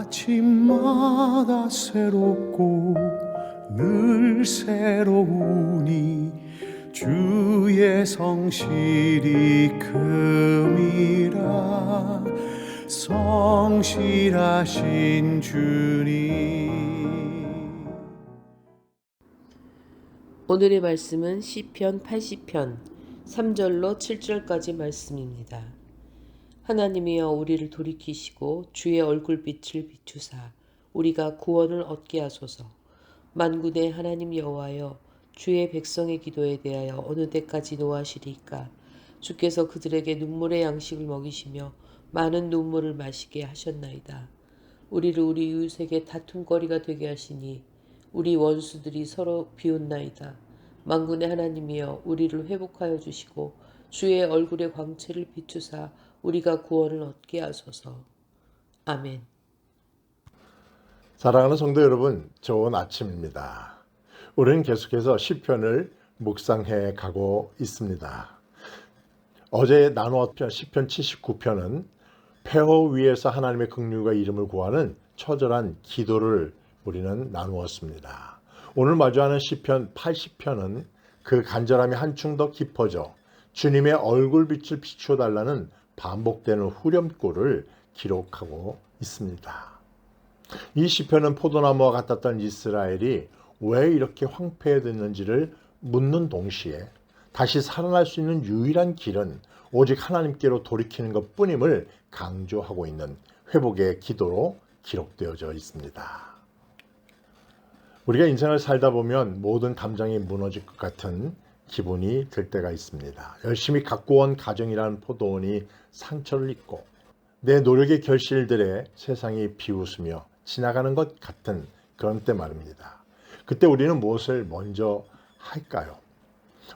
아침마다 새롭고 늘 새로우니 주의 성실이 큼이라. 성실하신 주님. 오늘의 말씀은 시편 80편 3절로 7절까지 말씀입니다. 하나님이여 우리를 돌이키시고 주의 얼굴빛을 비추사 우리가 구원을 얻게 하소서. 만군의 하나님 여호와여 주의 백성의 기도에 대하여 어느 때까지 노하시리까. 주께서 그들에게 눈물의 양식을 먹이시며 많은 눈물을 마시게 하셨나이다. 우리를 우리 이웃에게 다툼거리가 되게 하시니 우리 원수들이 서로 비웃나이다. 만군의 하나님이여 우리를 회복하여 주시고 주의 얼굴의 광채를 비추사 우리가 구원을 얻게 하소서. 아멘. 사랑하는 성도 여러분, 좋은 아침입니다. 우리는 계속해서 시편을 묵상해 가고 있습니다. 어제 나누었던 시편 79편은 폐허 위에서 하나님의 긍휼과 이름을 구하는 처절한 기도를 우리는 나누었습니다. 오늘 마주하는 시편 80편은 그 간절함이 한층 더 깊어져 주님의 얼굴빛을 비추어 달라는 반복되는 후렴구를 기록하고 있습니다. 이 시편은 포도나무와 같았던 이스라엘이 왜 이렇게 황폐해졌는지를 묻는 동시에 다시 살아날 수 있는 유일한 길은 오직 하나님께로 돌이키는 것뿐임을 강조하고 있는 회복의 기도로 기록되어져 있습니다. 우리가 인생을 살다 보면 모든 감정이 무너질 것 같은 기분이 들 때가 있습니다. 열심히 가꾸어온 가정이라는 포도원이 상처를 입고 내 노력의 결실들에 세상이 비웃으며 지나가는 것 같은 그런 때 말입니다. 그때 우리는 무엇을 먼저 할까요?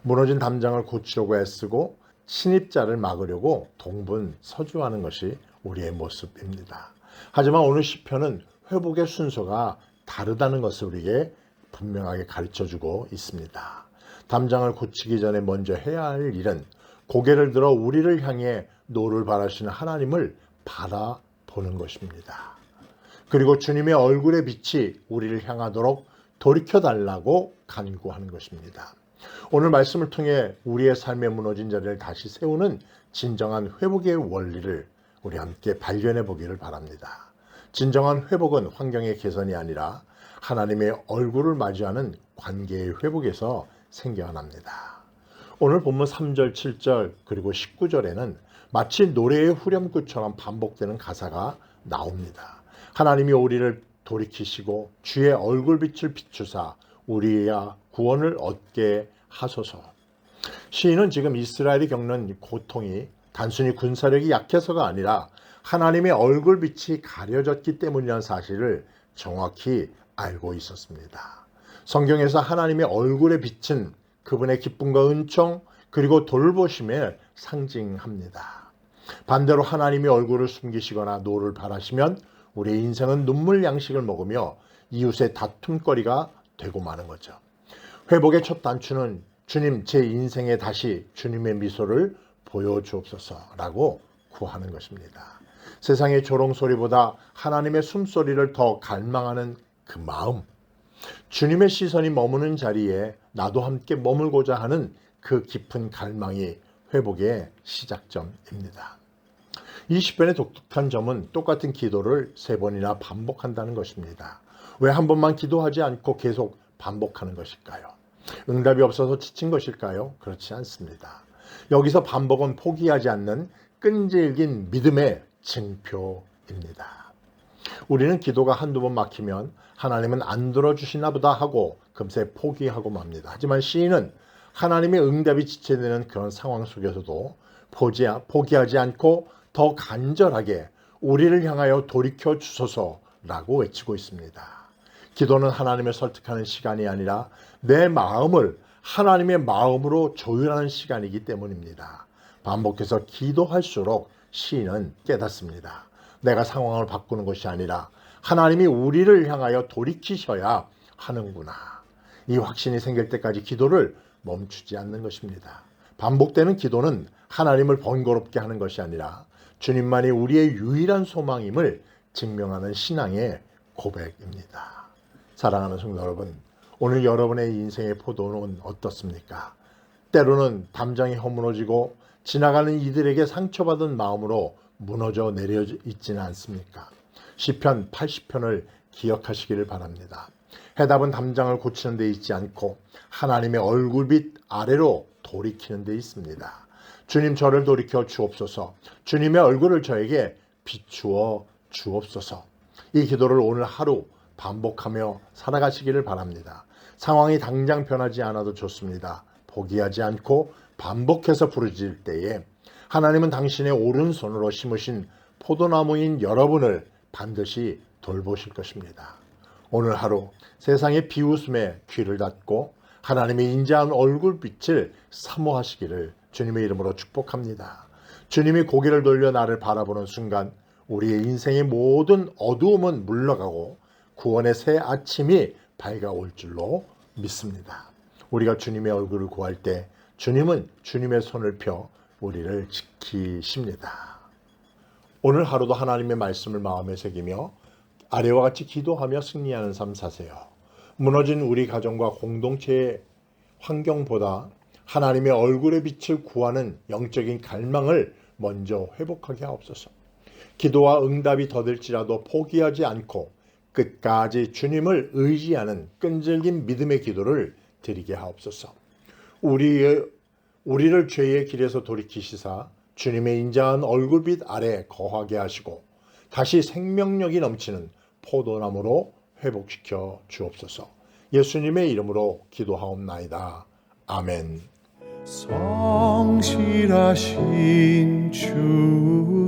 무너진 담장을 고치려고 애쓰고 침입자를 막으려고 동분서주하는 것이 우리의 모습입니다. 하지만 오늘 시편은 회복의 순서가 다르다는 것을 우리에게 분명하게 가르쳐주고 있습니다. 담장을 고치기 전에 먼저 해야 할 일은 고개를 들어 우리를 향해 노를 바라시는 하나님을 바라보는 것입니다. 그리고 주님의 얼굴의 빛이 우리를 향하도록 돌이켜달라고 간구하는 것입니다. 오늘 말씀을 통해 우리의 삶에 무너진 자리를 다시 세우는 진정한 회복의 원리를 우리 함께 발견해 보기를 바랍니다. 진정한 회복은 환경의 개선이 아니라 하나님의 얼굴을 마주하는 관계의 회복에서 생겨납니다. 오늘 본문 3절, 7절 그리고 19절에는 마치 노래의 후렴구처럼 반복되는 가사가 나옵니다. 하나님이 우리를 돌이키시고 주의 얼굴빛을 비추사 우리야 구원을 얻게 하소서. 시인은 지금 이스라엘이 겪는 고통이 단순히 군사력이 약해서가 아니라 하나님의 얼굴빛이 가려졌기 때문이라는 사실을 정확히 알고 있었습니다. 성경에서 하나님의 얼굴의 빛은 그분의 기쁨과 은총 그리고 돌보심을 상징합니다. 반대로 하나님의 얼굴을 숨기시거나 노를 바라시면 우리의 인생은 눈물 양식을 먹으며 이웃의 다툼거리가 되고 마는 거죠. 회복의 첫 단추는 주님 제 인생에 다시 주님의 미소를 보여주옵소서라고 구하는 것입니다. 세상의 조롱소리보다 하나님의 숨소리를 더 갈망하는 그 마음, 주님의 시선이 머무는 자리에 나도 함께 머물고자 하는 그 깊은 갈망이 회복의 시작점입니다. 이 시편의 독특한 점은 똑같은 기도를 3번이나 반복한다는 것입니다. 왜 한 번만 기도하지 않고 계속 반복하는 것일까요? 응답이 없어서 지친 것일까요? 그렇지 않습니다. 여기서 반복은 포기하지 않는 끈질긴 믿음의 증표입니다. 우리는 기도가 한두 번 막히면 하나님은 안 들어주시나 보다 하고 금세 포기하고 맙니다. 하지만 시인은 하나님의 응답이 지체되는 그런 상황 속에서도 포기하지 않고 더 간절하게 우리를 향하여 돌이켜 주소서라고 외치고 있습니다. 기도는 하나님을 설득하는 시간이 아니라 내 마음을 하나님의 마음으로 조율하는 시간이기 때문입니다. 반복해서 기도할수록 시인은 깨닫습니다. 내가 상황을 바꾸는 것이 아니라 하나님이 우리를 향하여 돌이키셔야 하는구나. 이 확신이 생길 때까지 기도를 멈추지 않는 것입니다. 반복되는 기도는 하나님을 번거롭게 하는 것이 아니라 주님만이 우리의 유일한 소망임을 증명하는 신앙의 고백입니다. 사랑하는 성도 여러분, 오늘 여러분의 인생의 포도는 어떻습니까? 때로는 담장이 허물어지고 지나가는 이들에게 상처받은 마음으로 무너져 내려 있지는 않습니까? 시편 80편을 기억하시기를 바랍니다. 해답은 담장을 고치는 데 있지 않고 하나님의 얼굴빛 아래로 돌이키는 데 있습니다. 주님, 저를 돌이켜 주옵소서. 주님의 얼굴을 저에게 비추어 주옵소서. 이 기도를 오늘 하루 반복하며 살아가시기를 바랍니다. 상황이 당장 변하지 않아도 좋습니다. 포기하지 않고 반복해서 부르짖을 때에 하나님은 당신의 오른손으로 심으신 포도나무인 여러분을 반드시 돌보실 것입니다. 오늘 하루 세상의 비웃음에 귀를 닫고 하나님의 인자한 얼굴빛을 사모하시기를 주님의 이름으로 축복합니다. 주님이 고개를 돌려 나를 바라보는 순간 우리의 인생의 모든 어두움은 물러가고 구원의 새 아침이 밝아올 줄로 믿습니다. 우리가 주님의 얼굴을 구할 때 주님은 주님의 손을 펴 우리를 지키십니다. 오늘 하루도 하나님의 말씀을 마음에 새기며 아래와 같이 기도하며 승리하는 삶 사세요. 무너진 우리 가정과 공동체의 환경보다 하나님의 얼굴의 빛을 구하는 영적인 갈망을 먼저 회복하게 하옵소서. 기도와 응답이 더딜지라도 포기하지 않고 끝까지 주님을 의지하는 끈질긴 믿음의 기도를 드리게 하옵소서. 우리를 죄의 길에서 돌이키시사 주님의 인자한 얼굴빛 아래 거하게 하시고 다시 생명력이 넘치는 포도나무로 회복시켜 주옵소서. 예수님의 이름으로 기도하옵나이다. 아멘. 성실하신 주